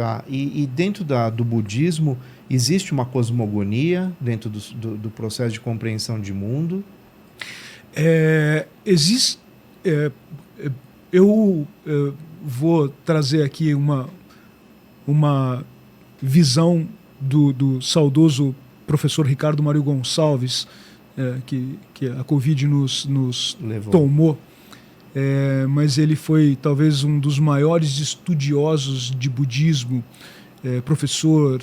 Tá. E dentro do budismo, existe uma cosmogonia dentro do processo de compreensão de mundo? Existe. Eu vou trazer aqui uma visão do saudoso professor Ricardo Mário Gonçalves, que a Covid nos tomou. Mas ele foi talvez um dos maiores estudiosos de budismo, professor,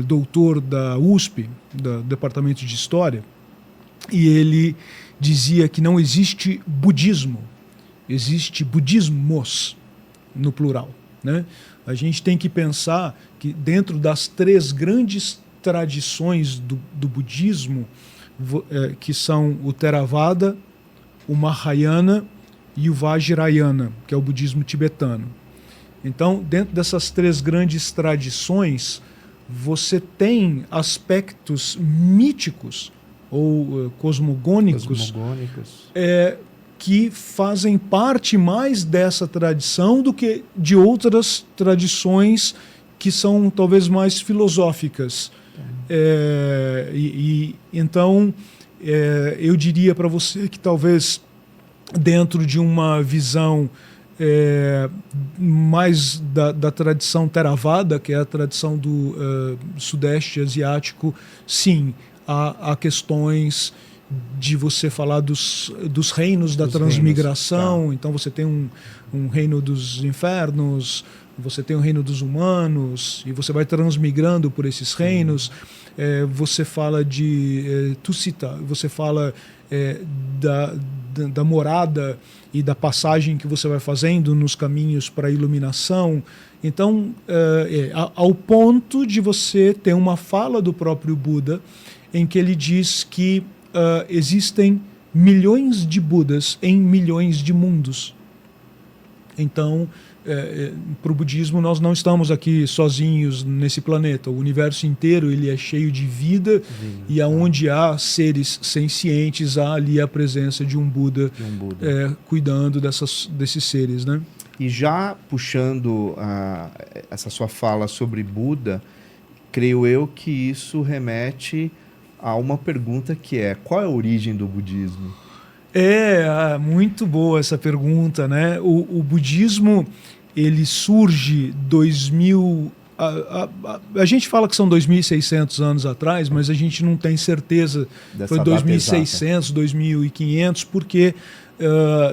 doutor da USP, do Departamento de História, e ele dizia que não existe budismo, existe budismos, no plural, né? A gente tem que pensar que dentro das 3 grandes tradições do budismo, que são o Theravada, o Mahayana e o Vajrayana, que é o budismo tibetano. Então, dentro dessas 3 grandes tradições, você tem aspectos míticos ou cosmogônicos. Que fazem parte mais dessa tradição do que de outras tradições que são talvez mais filosóficas. Então, eu diria para você que talvez dentro de uma visão mais da tradição Theravada, que é a tradição do Sudeste Asiático, sim, há questões de você falar dos reinos da transmigração. Reinos, tá. Então você tem um reino dos infernos, você tem o reino dos humanos, e você vai transmigrando por esses reinos. Você fala de Tusita, você fala da morada e da passagem que você vai fazendo nos caminhos para a iluminação. Então, ao ponto de você ter uma fala do próprio Buda em que ele diz que existem milhões de Budas em milhões de mundos. Então, para o budismo, nós não estamos aqui sozinhos nesse planeta. O universo inteiro ele é cheio de vida, e aonde há seres sencientes, há ali a presença de um Buda, cuidando desses seres, né? E já puxando essa sua fala sobre Buda, creio eu que isso remete a uma pergunta que é: qual é a origem do budismo? Muito boa essa pergunta, né? O budismo, ele surge 2000... A gente fala que são 2.600 anos atrás, mas a gente não tem certeza. Foi 2.600, 2.500, porque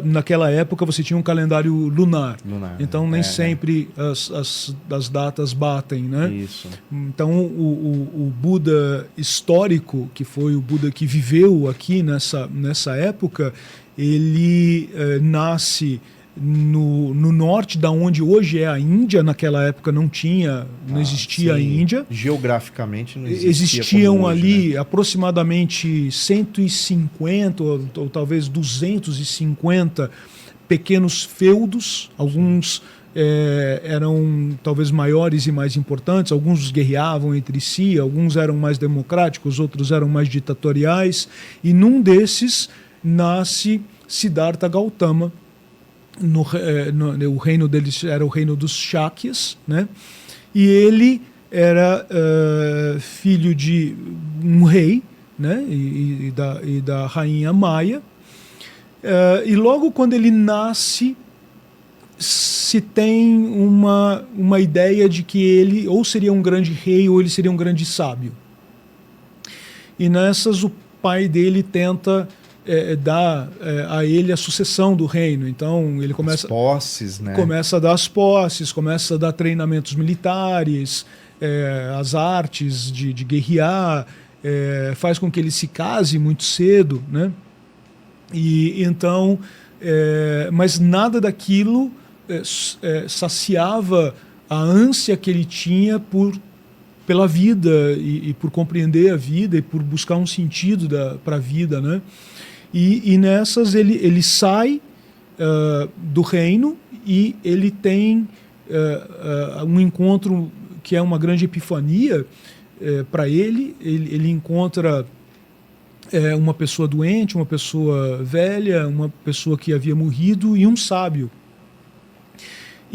naquela época você tinha um calendário lunar. Então nem sempre as datas batem, né? Isso. Então o Buda histórico, que foi o Buda que viveu aqui nessa época, ele nasce no norte, da onde hoje é a Índia. Naquela época não existia a Índia. Geograficamente não existia. Existiam hoje, ali, né? Aproximadamente 150 ou talvez 250 pequenos feudos. Alguns eram talvez maiores e mais importantes, alguns guerreavam entre si, alguns eram mais democráticos, outros eram mais ditatoriais, e num desses nasce Siddhartha Gautama. O reino deles era o reino dos Shakyas, né? E ele era filho de um rei, né? e da rainha Maya. E logo quando ele nasce, se tem uma ideia de que ele ou seria um grande rei ou ele seria um grande sábio. E nessas o pai dele tenta dar a ele a sucessão do reino. Então ele começa, as posses, né? Começa a dar as posses, começa a dar treinamentos militares, as artes de guerrear, faz com que ele se case muito cedo, né? E então, mas nada daquilo saciava a ânsia que ele tinha pela vida e por compreender a vida e por buscar um sentido para a vida, né? E nessas ele sai do reino e ele tem um encontro que é uma grande epifania para ele. Ele encontra uma pessoa doente, uma pessoa velha, uma pessoa que havia morrido e um sábio.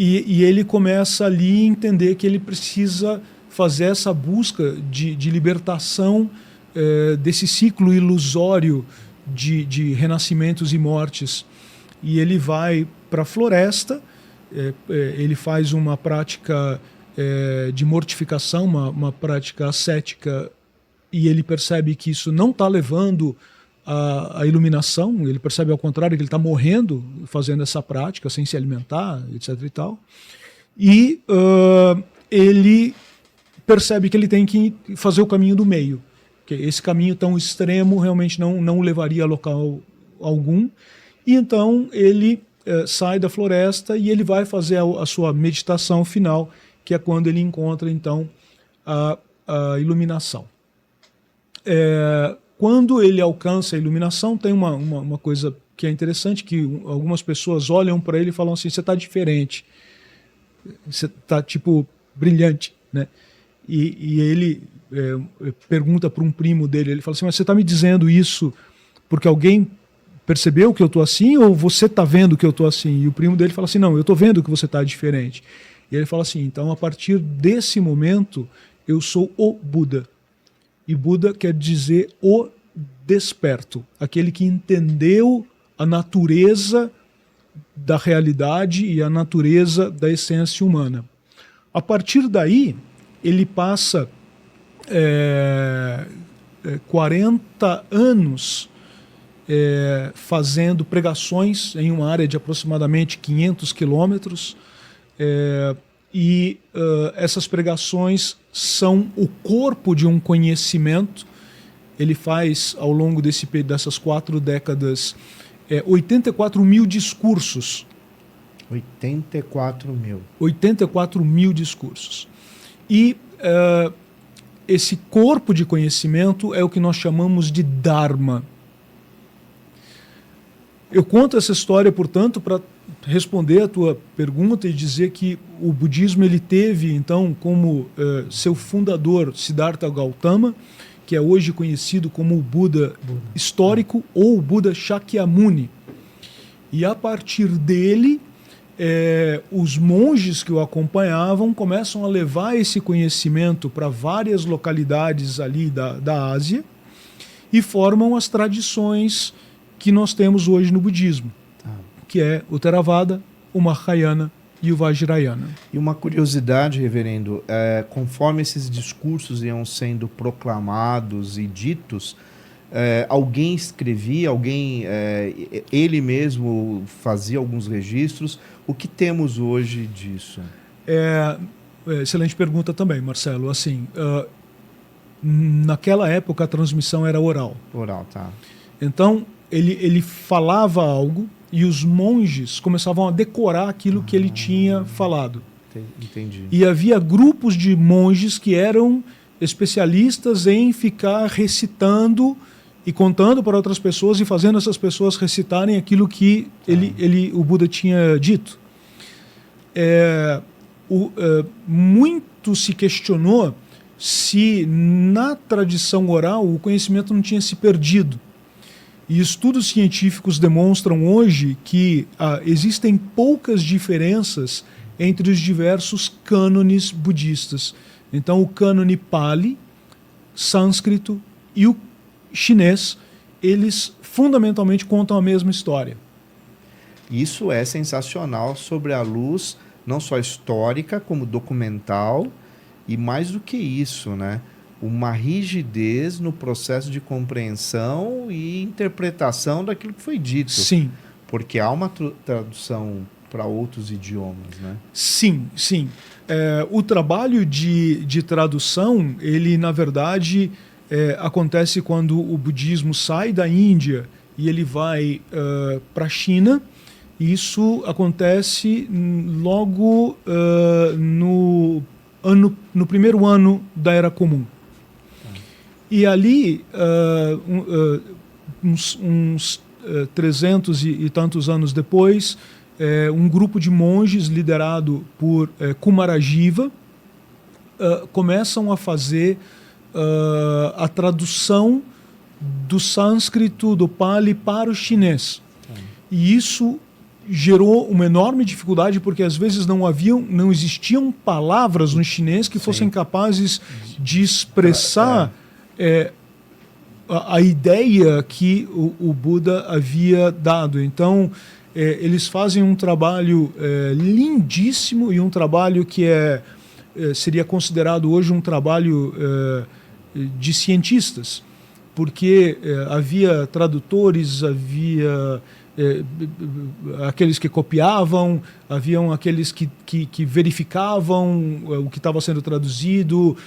E ele começa ali a entender que ele precisa fazer essa busca de libertação desse ciclo ilusório de renascimentos e mortes. E ele vai para a floresta, ele faz uma prática de mortificação, uma prática ascética, e ele percebe que isso não está levando à iluminação, ele percebe ao contrário que ele está morrendo fazendo essa prática, sem se alimentar, etc. e tal. E ele percebe que ele tem que fazer o caminho do meio, que esse caminho tão extremo realmente não o levaria a local algum, e então ele sai da floresta e ele vai fazer a sua meditação final, que é quando ele encontra então a iluminação. Quando ele alcança a iluminação, tem uma coisa que é interessante, que algumas pessoas olham para ele e falam assim: você está diferente, você está tipo brilhante, né? E ele pergunta para um primo dele, ele fala assim: mas você está me dizendo isso porque alguém percebeu que eu estou assim, ou você está vendo que eu estou assim? E o primo dele fala assim: não, eu estou vendo que você está diferente. E ele fala assim: então a partir desse momento eu sou o Buda. E Buda quer dizer o desperto, aquele que entendeu a natureza da realidade e a natureza da essência humana. A partir daí, ele passa 40 anos fazendo pregações em uma área de aproximadamente 500 quilômetros, essas pregações são o corpo de um conhecimento. Ele faz, ao longo dessas 4 décadas, 84 mil discursos. 84 mil. 84 mil discursos. E esse corpo de conhecimento é o que nós chamamos de Dharma. Eu conto essa história, portanto, para responder a tua pergunta e dizer que o budismo ele teve, então, como seu fundador Siddhartha Gautama, que é hoje conhecido como o Buda histórico ou o Buda Shakyamuni. E a partir dele, os monges que o acompanhavam começam a levar esse conhecimento para várias localidades ali da Ásia e formam as tradições que nós temos hoje no budismo, que é o Theravada, o Mahayana e o Vajrayana. E uma curiosidade, reverendo, conforme esses discursos iam sendo proclamados e ditos, alguém escrevia, ele mesmo fazia alguns registros. O que temos hoje disso? Excelente pergunta também, Marcelo. Assim, naquela época a transmissão era oral. Oral, tá. Então, ele falava algo e os monges começavam a decorar aquilo que ele tinha falado. Entendi. E havia grupos de monges que eram especialistas em ficar recitando e contando para outras pessoas e fazendo essas pessoas recitarem aquilo que o Buda tinha dito. Muito se questionou se na tradição oral o conhecimento não tinha se perdido. E estudos científicos demonstram hoje que existem poucas diferenças entre os diversos cânones budistas. Então, o cânone Pali, sânscrito e o chinês, eles fundamentalmente contam a mesma história. Isso é sensacional sobre a luz, não só histórica, como documental, e mais do que isso, né? Uma rigidez no processo de compreensão e interpretação daquilo que foi dito. Sim. Porque há uma tradução para outros idiomas, né? Sim, sim. O trabalho de tradução, ele, na verdade, acontece quando o budismo sai da Índia e ele vai para a China. Isso acontece logo no primeiro ano da Era Comum. E ali, uns 300 e tantos anos depois, um grupo de monges liderado por Kumarajiva começam a fazer a tradução do sânscrito, do Pali, para o chinês. E isso gerou uma enorme dificuldade, porque às vezes não existiam palavras no chinês que fossem capazes de expressar a ideia que o Buda havia dado. Então, eles fazem um trabalho lindíssimo, e um trabalho que seria considerado hoje um trabalho de cientistas, porque havia tradutores, havia aqueles que copiavam, haviam aqueles que verificavam o que estava sendo traduzido,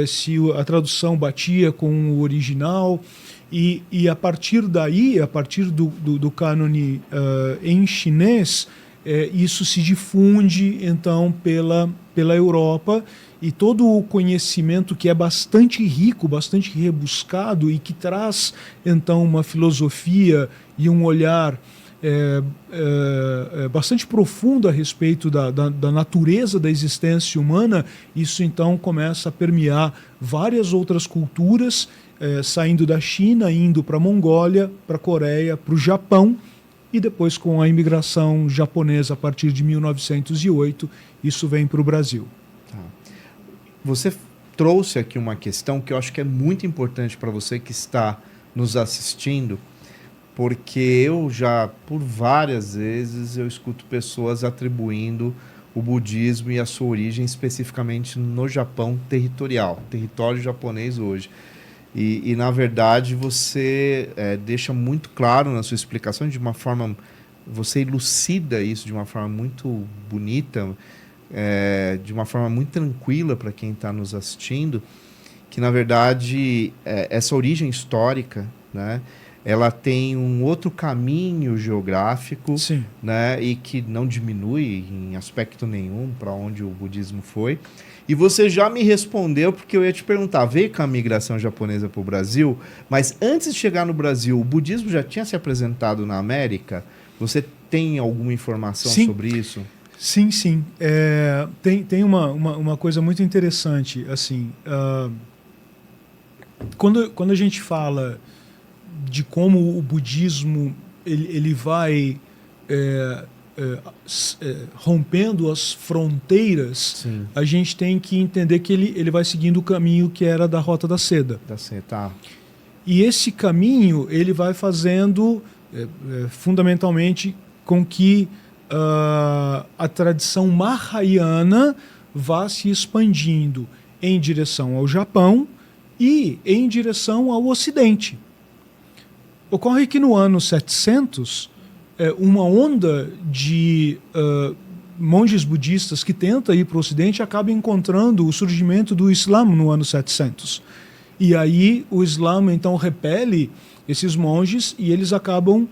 se a tradução batia com o original, e a partir daí, a partir do cânone em chinês, isso se difunde então pela Europa, e todo o conhecimento que é bastante rico, bastante rebuscado, e que traz então uma filosofia e um olhar bastante profundo a respeito da natureza da existência humana, isso então começa a permear várias outras culturas, saindo da China, indo para a Mongólia, para a Coreia, para o Japão, e depois, com a imigração japonesa a partir de 1908, isso vem para o Brasil. Tá. Você trouxe aqui uma questão que eu acho que é muito importante para você que está nos assistindo, porque eu já, por várias vezes, eu escuto pessoas atribuindo o budismo e a sua origem especificamente no Japão territorial, território japonês hoje. E na verdade, você deixa muito claro na sua explicação, de uma forma, você elucida isso de uma forma muito bonita, de uma forma muito tranquila para quem está nos assistindo, que na verdade essa origem histórica, né, ela tem um outro caminho geográfico, Sim. Né, e que não diminui em aspecto nenhum para onde o budismo foi. E você já me respondeu, porque eu ia te perguntar, veio com a migração japonesa para o Brasil, mas antes de chegar no Brasil, o budismo já tinha se apresentado na América? Você tem alguma informação sobre isso? Sim, sim. Tem uma coisa muito interessante. Assim, quando a gente fala de como o budismo ele vai rompendo as fronteiras, Sim. A gente tem que entender que ele vai seguindo o caminho que era da Rota da Seda. Tá. E esse caminho ele vai fazendo fundamentalmente com que a tradição Mahayana vá se expandindo em direção ao Japão e em direção ao Ocidente. Ocorre que no ano 700, uma onda de monges budistas que tenta ir para o Ocidente acaba encontrando o surgimento do Islã no ano 700. E aí o Islã então repele esses monges e eles acabam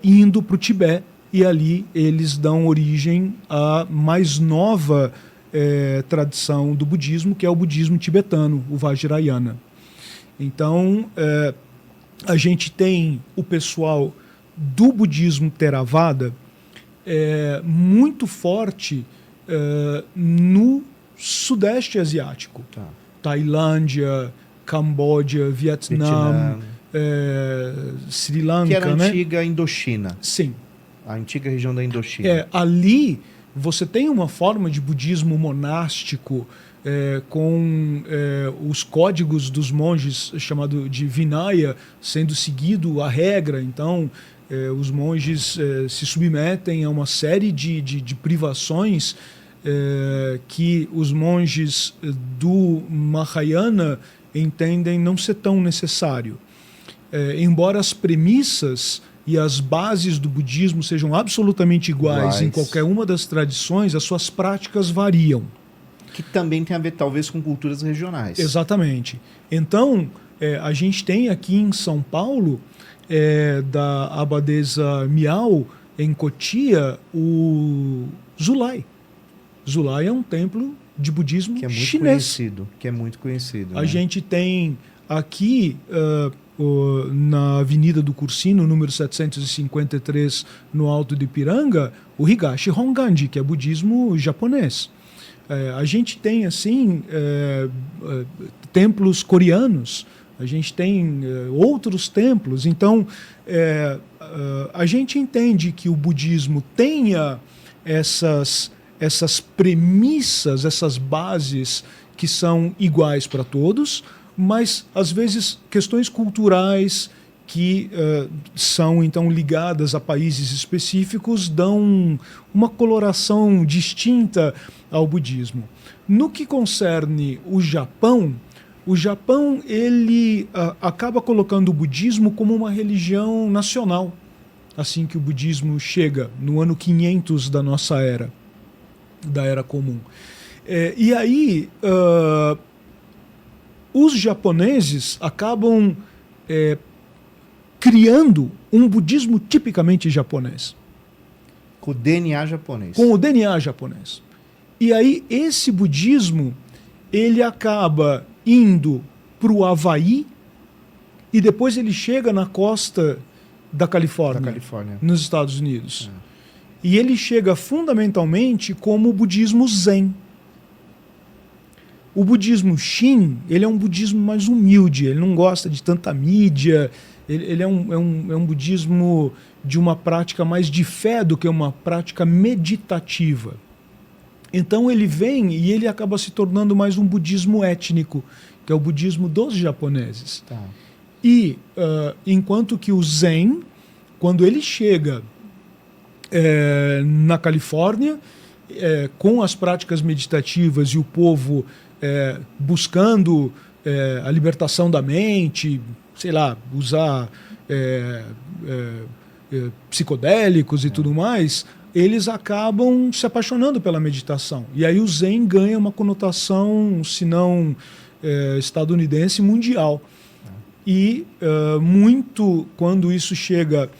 indo para o Tibete, e ali eles dão origem à mais nova tradição do budismo, que é o budismo tibetano, o Vajrayana. Então, a gente tem o pessoal do budismo Theravada muito forte no Sudeste Asiático. Tá. Tailândia, Camboja, Vietnã, Sri Lanka. Que era a né? antiga Indochina. Sim. A antiga região da Indochina. Ali você tem uma forma de budismo monástico com os códigos dos monges, chamado de Vinaya, sendo seguido a regra. Então, os monges se submetem a uma série de privações que os monges do Mahayana entendem não ser tão necessário. Embora as premissas e as bases do budismo sejam absolutamente iguais em qualquer uma das tradições, as suas práticas variam. Que também tem a ver, talvez, com culturas regionais. Exatamente. Então, a gente tem aqui em São Paulo, da abadesa Miao, em Cotia, o Zulai. Zulai é um templo de budismo que é muito chinês. Que é muito conhecido. A gente tem aqui, na Avenida do Cursino, número 753, no Alto de Ipiranga, o Higashi Honganji, que é budismo japonês. A gente tem, assim, templos coreanos. a gente tem outros templos. Então, a gente entende que o budismo tenha essas premissas, essas bases que são iguais para todos, mas, às vezes, questões culturais que são, então, ligadas a países específicos dão uma coloração distinta ao budismo. No que concerne o Japão ele acaba colocando o budismo como uma religião nacional, assim que o budismo chega no ano 500 da nossa era, da Era Comum. E aí, os japoneses acabam criando um budismo tipicamente japonês. Com o DNA japonês. Com o DNA japonês. E aí, esse budismo, ele acaba indo para o Havaí e depois ele chega na costa da Califórnia, nos Estados Unidos. E ele chega fundamentalmente como o budismo Zen. O budismo Shin, ele é um budismo mais humilde, ele não gosta de tanta mídia, ele é um budismo de uma prática mais de fé do que uma prática meditativa. Então ele vem e ele acaba se tornando mais um budismo étnico, que é o budismo dos japoneses. Tá. E enquanto que o Zen, quando ele chega na Califórnia, com as práticas meditativas e o povo buscando a libertação da mente, sei lá, usar psicodélicos e tudo mais, eles acabam se apaixonando pela meditação. E aí o Zen ganha uma conotação, se não estadunidense, mundial. E muito quando isso chega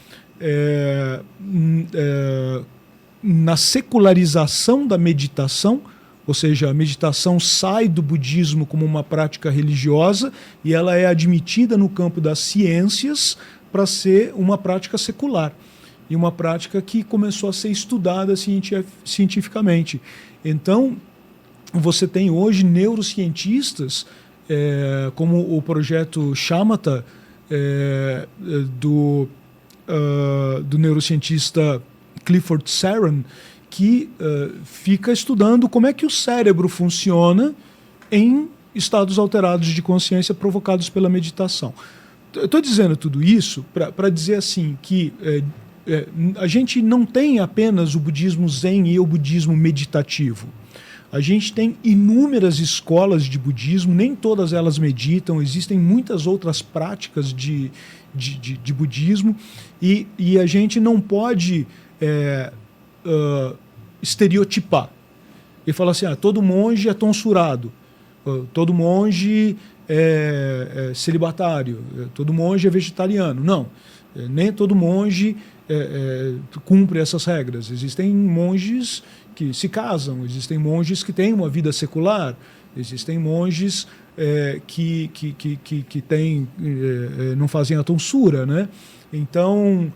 na secularização da meditação, ou seja, a meditação sai do budismo como uma prática religiosa e ela é admitida no campo das ciências para ser uma prática secular e uma prática que começou a ser estudada cientificamente. Então, você tem hoje neurocientistas, como o projeto Shamatha, do neurocientista Clifford Saran, que fica estudando como é que o cérebro funciona em estados alterados de consciência provocados pela meditação. Eu estou dizendo tudo isso para dizer assim que a gente não tem apenas o budismo Zen e o budismo meditativo. A gente tem inúmeras escolas de budismo, nem todas elas meditam, existem muitas outras práticas de budismo e a gente não pode estereotipar e falar assim, todo monge é tonsurado, todo monge é celibatário, todo monge é vegetariano. Não, nem todo monge cumpre essas regras. Existem monges que se casam, existem monges que têm uma vida secular, existem monges que não fazem a tonsura, né? Então,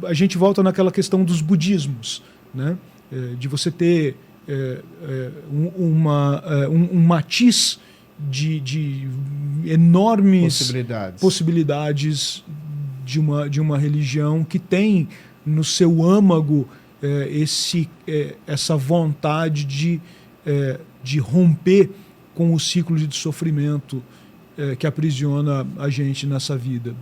a gente volta naquela questão dos budismos, né? De você ter um matiz de enormes possibilidades de uma religião que tem no seu âmago essa vontade de romper com o ciclo de sofrimento que aprisiona a gente nessa vida.